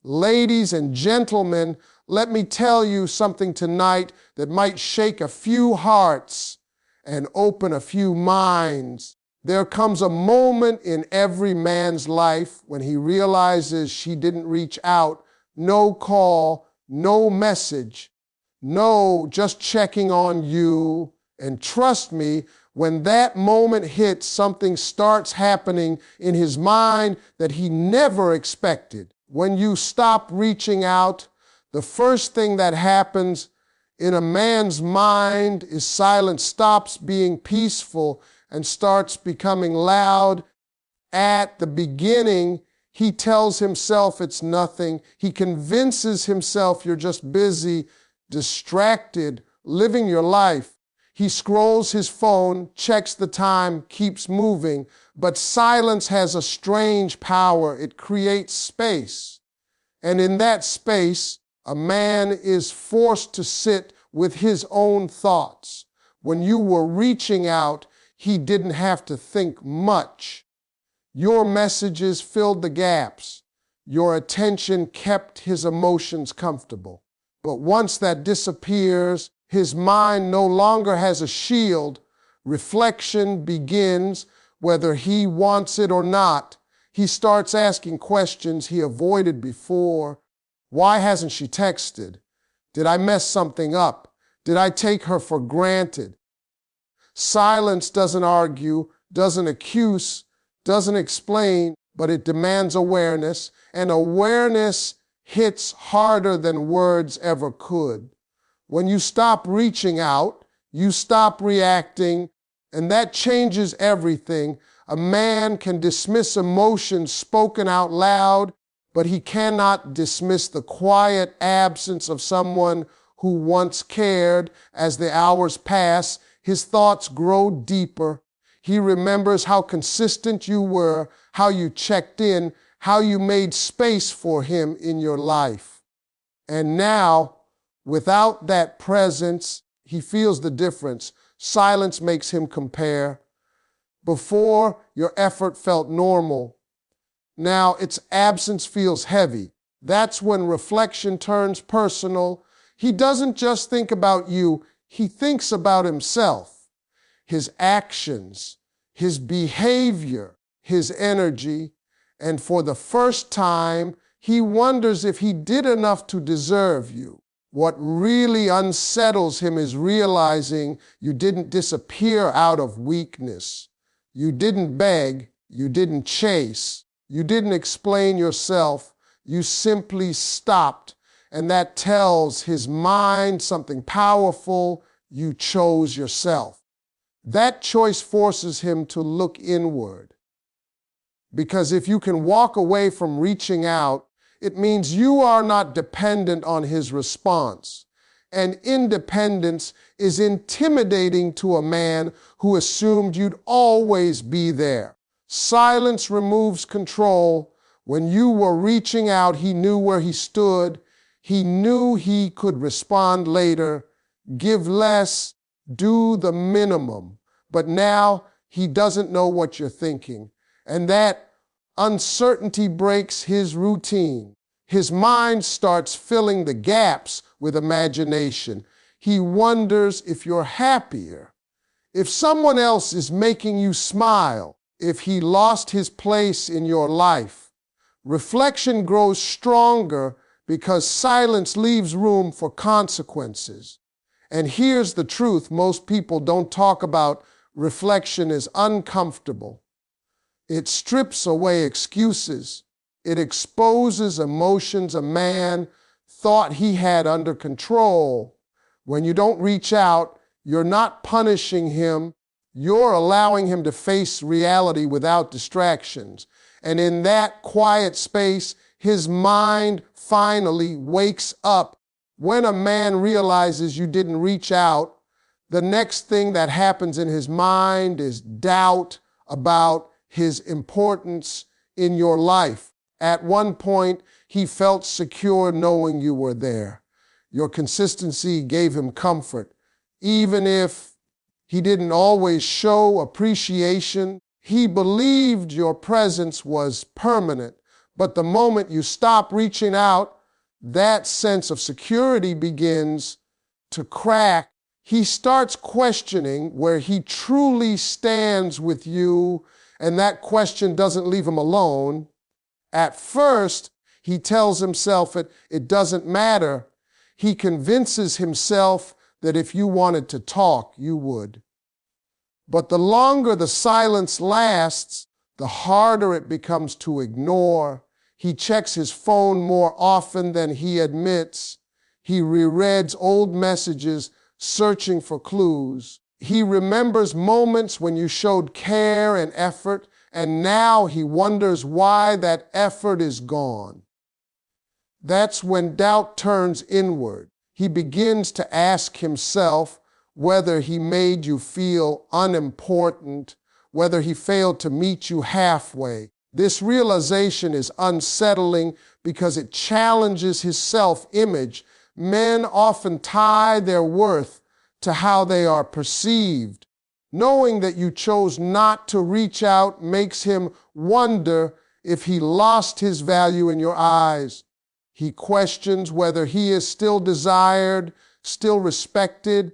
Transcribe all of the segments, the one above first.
Ladies and gentlemen, let me tell you something tonight that might shake a few hearts and open a few minds. There comes a moment in every man's life when he realizes she didn't reach out, no call, no message, no just checking on you. And trust me, when that moment hits, something starts happening in his mind that he never expected. When you stop reaching out, the first thing that happens in a man's mind is silence stops being peaceful and starts becoming loud. At the beginning, he tells himself it's nothing. He convinces himself you're just busy, distracted, living your life. He scrolls his phone, checks the time, keeps moving. But silence has a strange power. It creates space. And in that space, a man is forced to sit with his own thoughts. When you were reaching out, he didn't have to think much. Your messages filled the gaps. Your attention kept his emotions comfortable. But once that disappears, his mind no longer has a shield. Reflection begins, whether he wants it or not. He starts asking questions he avoided before. Why hasn't she texted? Did I mess something up? Did I take her for granted? Silence doesn't argue, doesn't accuse, doesn't explain, but it demands awareness, and awareness hits harder than words ever could. When you stop reaching out, you stop reacting, and that changes everything. A man can dismiss emotions spoken out loud, but he cannot dismiss the quiet absence of someone who once cared. As the hours pass, his thoughts grow deeper. He remembers how consistent you were, how you checked in, how you made space for him in your life. And now, without that presence, he feels the difference. Silence makes him compare. Before, your effort felt normal. Now, its absence feels heavy. That's when reflection turns personal. He doesn't just think about you, he thinks about himself, his actions, his behavior, his energy, and for the first time, he wonders if he did enough to deserve you. What really unsettles him is realizing you didn't disappear out of weakness. You didn't beg, you didn't chase, you didn't explain yourself, you simply stopped. And that tells his mind something powerful: you chose yourself. That choice forces him to look inward. Because if you can walk away from reaching out, it means you are not dependent on his response. And independence is intimidating to a man who assumed you'd always be there. Silence removes control. When you were reaching out, he knew where he stood. He knew he could respond later, give less, do the minimum. But now he doesn't know what you're thinking. And that uncertainty breaks his routine. His mind starts filling the gaps with imagination. He wonders if you're happier, if someone else is making you smile, if he lost his place in your life. Reflection grows stronger because silence leaves room for consequences. And here's the truth most people don't talk about: reflection is uncomfortable. It strips away excuses. It exposes emotions a man thought he had under control. When you don't reach out, you're not punishing him. You're allowing him to face reality without distractions. And in that quiet space, his mind finally wakes up. When a man realizes you didn't reach out, the next thing that happens in his mind is doubt about his importance in your life. At one point, he felt secure knowing you were there. Your consistency gave him comfort. Even if he didn't always show appreciation, he believed your presence was permanent. But the moment you stop reaching out, that sense of security begins to crack. He starts questioning where he truly stands with you, and that question doesn't leave him alone. At first, he tells himself it doesn't matter. He convinces himself that if you wanted to talk, you would. But the longer the silence lasts, the harder it becomes to ignore. He checks his phone more often than he admits. He rereads old messages, searching for clues. He remembers moments when you showed care and effort, and now he wonders why that effort is gone. That's when doubt turns inward. He begins to ask himself whether he made you feel unimportant, whether he failed to meet you halfway. This realization is unsettling because it challenges his self-image. Men often tie their worth to how they are perceived. Knowing that you chose not to reach out makes him wonder if he lost his value in your eyes. He questions whether he is still desired, still respected,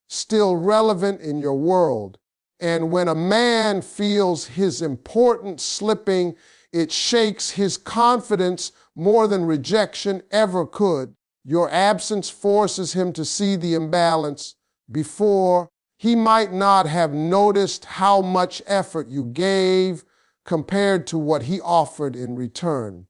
still relevant in your world. And when a man feels his importance slipping, it shakes his confidence more than rejection ever could. Your absence forces him to see the imbalance. Before, he might not have noticed how much effort you gave compared to what he offered in return.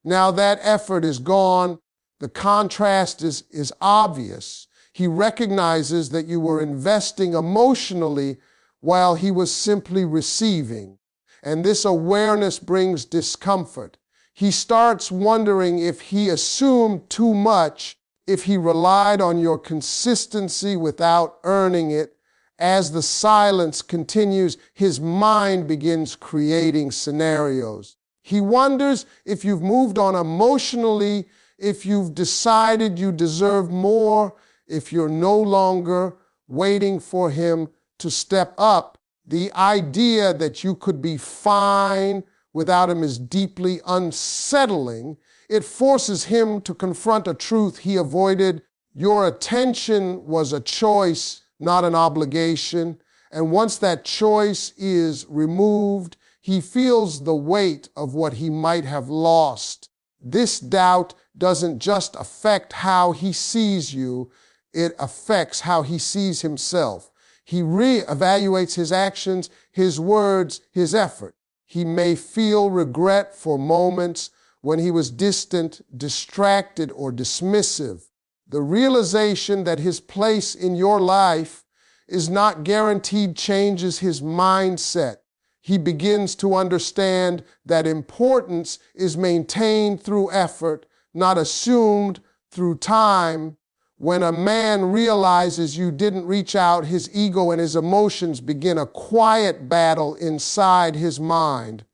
Now that effort is gone, the contrast is obvious. He recognizes that you were investing emotionally while he was simply receiving. And this awareness brings discomfort. He starts wondering if he assumed too much, if he relied on your consistency without earning it. As the silence continues, his mind begins creating scenarios. He wonders if you've moved on emotionally, if you've decided you deserve more, if you're no longer waiting for him to step up. The idea that you could be fine without him is deeply unsettling. It forces him to confront a truth he avoided. Your attention was a choice, not an obligation. And once that choice is removed, he feels the weight of what he might have lost. This doubt doesn't just affect how he sees you, it affects how he sees himself. He reevaluates his actions, his words, his effort. He may feel regret for moments when he was distant, distracted, or dismissive. The realization that his place in your life is not guaranteed changes his mindset. He begins to understand that importance is maintained through effort, not assumed through time. When a man realizes you didn't reach out, his ego and his emotions begin a quiet battle inside his mind.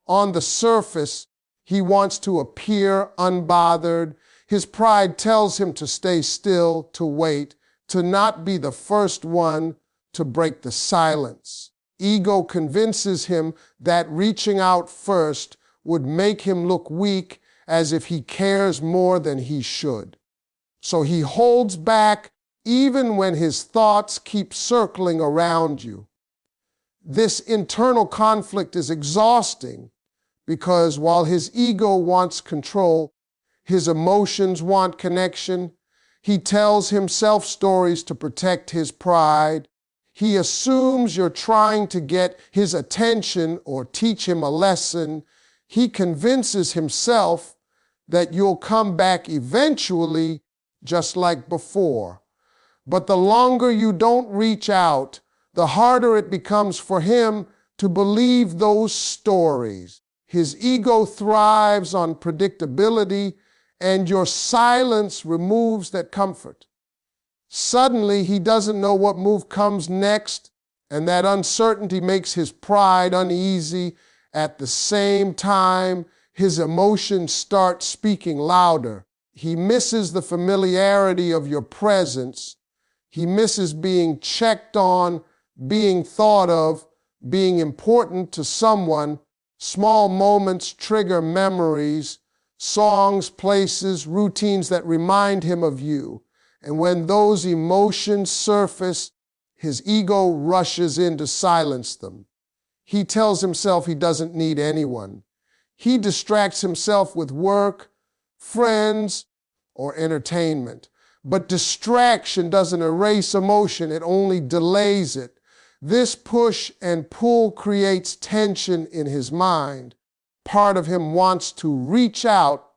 On the surface, he wants to appear unbothered. His pride tells him to stay still, to wait, to not be the first one to break the silence. Ego convinces him that reaching out first would make him look weak, as if he cares more than he should. So he holds back even when his thoughts keep circling around you. This internal conflict is exhausting because while his ego wants control, his emotions want connection. He tells himself stories to protect his pride. He assumes you're trying to get his attention or teach him a lesson. He convinces himself that you'll come back eventually, just like before. But the longer you don't reach out, the harder it becomes for him to believe those stories. His ego thrives on predictability, and your silence removes that comfort. Suddenly, he doesn't know what move comes next, and that uncertainty makes his pride uneasy. At the same time, his emotions start speaking louder. He misses the familiarity of your presence. He misses being checked on, being thought of, being important to someone. Small moments trigger memories, songs, places, routines that remind him of you. And when those emotions surface, his ego rushes in to silence them. He tells himself he doesn't need anyone. He distracts himself with work, friends, or entertainment. But distraction doesn't erase emotion, it only delays it. This push and pull creates tension in his mind. Part of him wants to reach out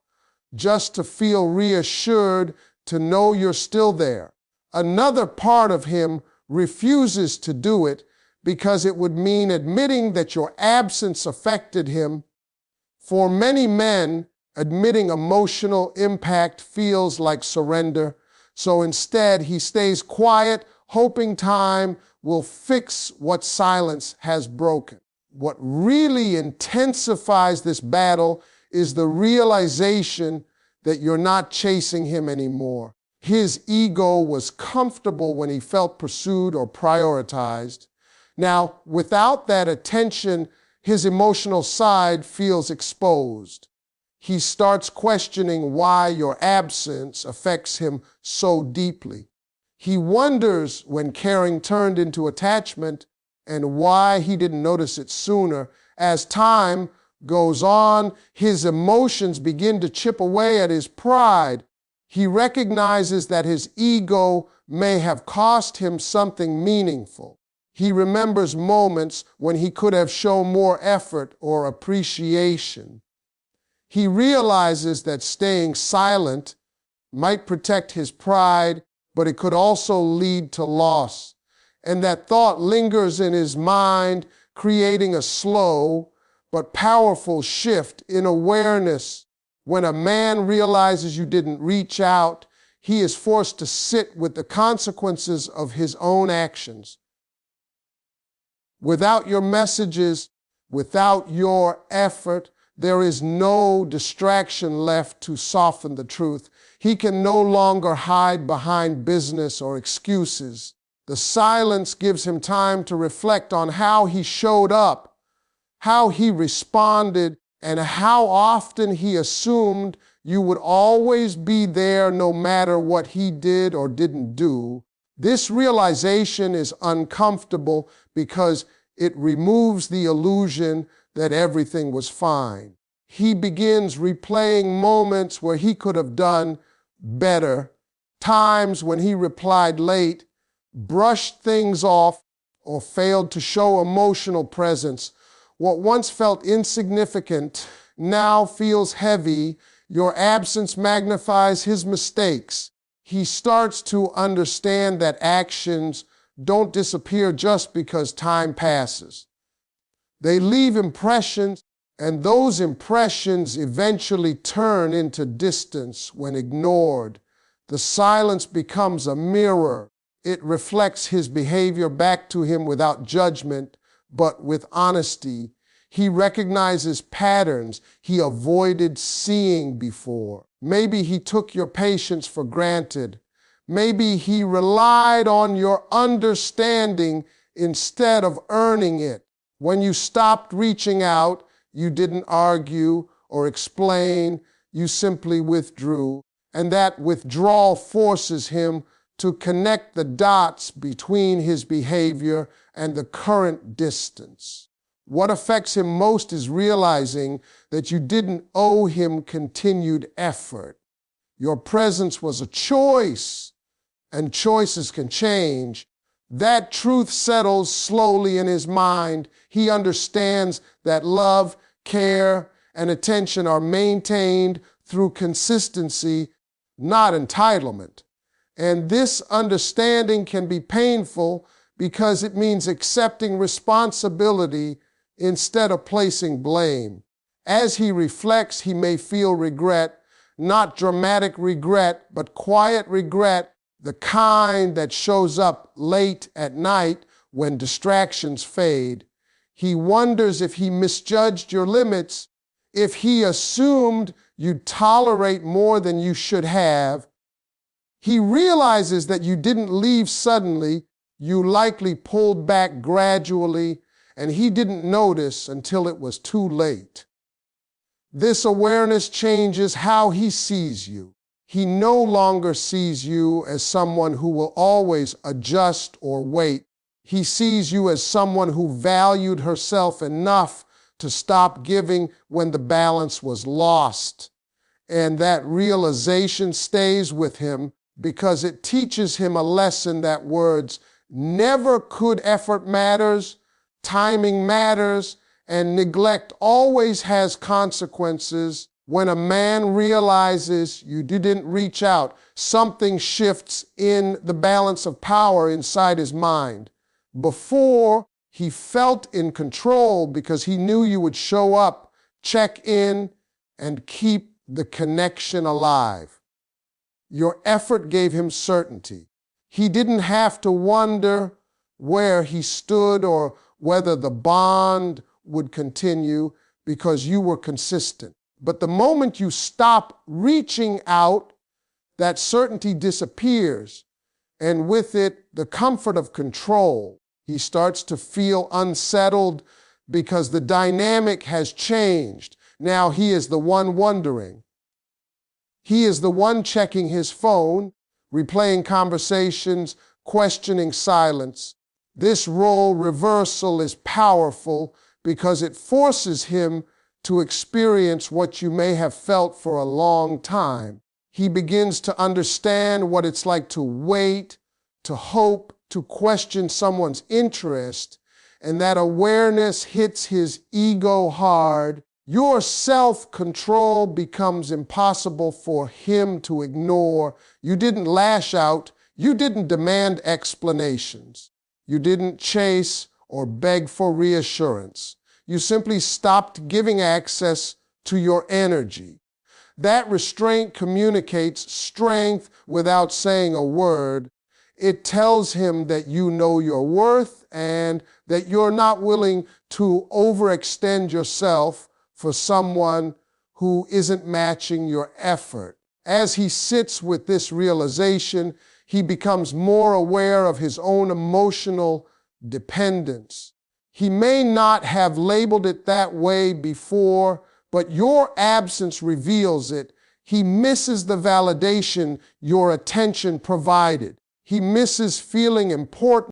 just to feel reassured, to know you're still there. Another part of him refuses to do it because it would mean admitting that your absence affected him. For many men, admitting emotional impact feels like surrender. So instead, he stays quiet, hoping time will fix what silence has broken. What really intensifies this battle is the realization that you're not chasing him anymore. His ego was comfortable when he felt pursued or prioritized. Now, without that attention, his emotional side feels exposed. He starts questioning why your absence affects him so deeply. He wonders when caring turned into attachment and why he didn't notice it sooner. As time goes on, his emotions begin to chip away at his pride. He recognizes that his ego may have cost him something meaningful. He remembers moments when he could have shown more effort or appreciation. He realizes that staying silent might protect his pride, but it could also lead to loss. And that thought lingers in his mind, creating a slow but powerful shift in awareness. When a man realizes you didn't reach out, he is forced to sit with the consequences of his own actions. Without your messages, without your effort, there is no distraction left to soften the truth. He can no longer hide behind business or excuses. The silence gives him time to reflect on how he showed up, how he responded, and how often he assumed you would always be there no matter what he did or didn't do. This realization is uncomfortable because it removes the illusion that everything was fine. He begins replaying moments where he could have done better, times when he replied late, brushed things off, or failed to show emotional presence. What once felt insignificant now feels heavy. Your absence magnifies his mistakes. He starts to understand that actions don't disappear just because time passes. They leave impressions, and those impressions eventually turn into distance when ignored. The silence becomes a mirror. It reflects his behavior back to him without judgment, but with honesty. He recognizes patterns he avoided seeing before. Maybe he took your patience for granted. Maybe he relied on your understanding instead of earning it. When you stopped reaching out, you didn't argue or explain, you simply withdrew. And that withdrawal forces him to connect the dots between his behavior and the current distance. What affects him most is realizing that you didn't owe him continued effort. Your presence was a choice, and choices can change. That truth settles slowly in his mind. He understands that love, care, and attention are maintained through consistency, not entitlement. And this understanding can be painful because it means accepting responsibility instead of placing blame. As he reflects, he may feel regret, not dramatic regret, but quiet regret, the kind that shows up late at night when distractions fade. He wonders if he misjudged your limits, if he assumed you'd tolerate more than you should have. He realizes that you didn't leave suddenly, you likely pulled back gradually, and he didn't notice until it was too late. This awareness changes how he sees you. He no longer sees you as someone who will always adjust or wait. He sees you as someone who valued herself enough to stop giving when the balance was lost. And that realization stays with him because it teaches him a lesson that words never could. Effort matters, timing matters, and neglect always has consequences. When a man realizes you didn't reach out, something shifts in the balance of power inside his mind. Before, he felt in control because he knew you would show up, check in, and keep the connection alive. Your effort gave him certainty. He didn't have to wonder where he stood or whether the bond would continue because you were consistent. But the moment you stop reaching out, that certainty disappears, and with it, the comfort of control. He starts to feel unsettled because the dynamic has changed. Now he is the one wondering. He is the one checking his phone, replaying conversations, questioning silence. This role reversal is powerful because it forces him to experience what you may have felt for a long time. He begins to understand what it's like to wait, to hope, to question someone's interest, and that awareness hits his ego hard. Your self-control becomes impossible for him to ignore. You didn't lash out. You didn't demand explanations. You didn't chase or beg for reassurance. You simply stopped giving access to your energy. That restraint communicates strength without saying a word. It tells him that you know your worth and that you're not willing to overextend yourself for someone who isn't matching your effort. As he sits with this realization, he becomes more aware of his own emotional dependence. He may not have labeled it that way before, but your absence reveals it. He misses the validation your attention provided. He misses feeling important.